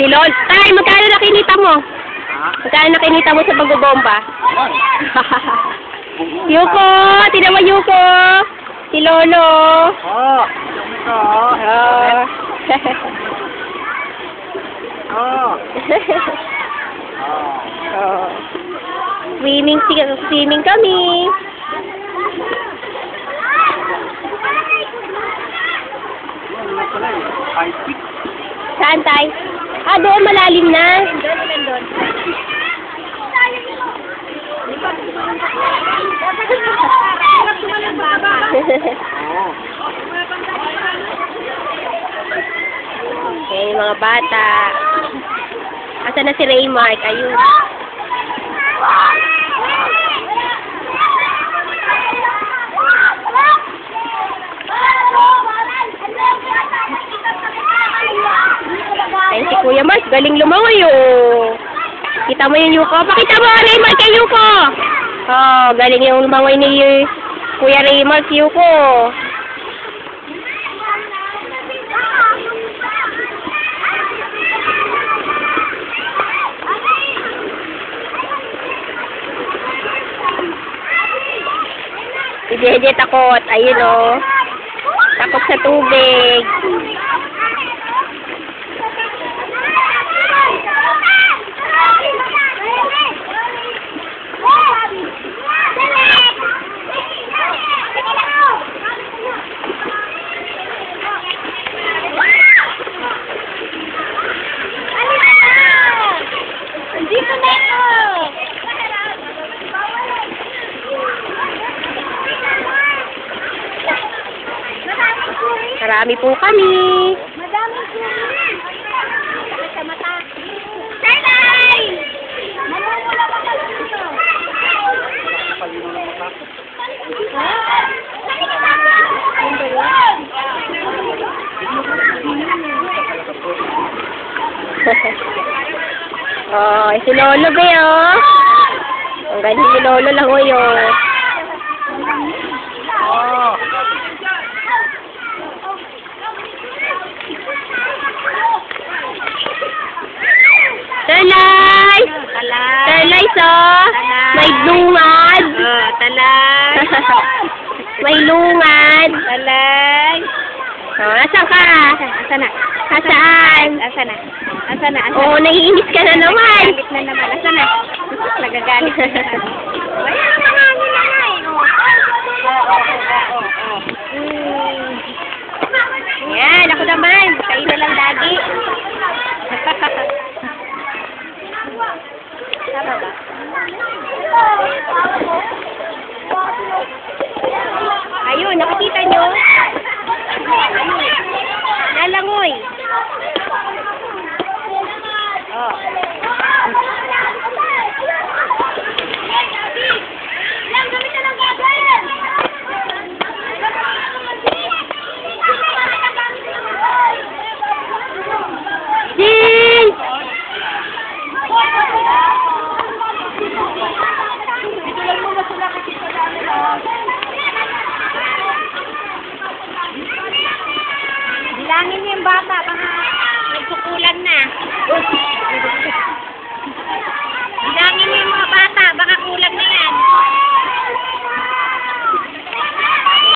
Si Lol. Tay, magkano nakinita mo? Magkano nakinita mo sa pagbobomba? Yuko! Tinan mo Yuko! Si Lolo! Oh! Oh! Oh! Oh. Swimming kami. Saan tayo? Ah, doon malalim na. Doon. Okay, mga bata. Asan na si Raymark? Ayun. Ayun si Kuya Mark, galing lumangoy oh. Kita mo yung Yuko? Pakita mo Raymark kay Yuko! Oh, galing yung lumangoy ni Kuya Raymark, Yuko. Si Jeje takot. Ayun oh. Takot sa tubig. Marami po kami. Madaming swimming. Sa mata. Sanay! Mamumula ka pala dito. Oh, si Lolo ba yun? Ang galing si Lolo lang o yun. Oh! Talay! Talay so! May lungad! Talay! May lungad! Talay! Oh, asan ka? Asa na? Asaan? Asa na? Asa na? Oo, naiinis ka na naman. Nagagalit na naman. Asa na? Nagagalit na naman. Wala na hangin na nga eh. Yan, ako naman. Kain na lang dagi. Tama ba? Ayun, nakikita nyo? Lalangoy. Oh. Ding! Bilangin niyo yung bata, baka nagsukulan na.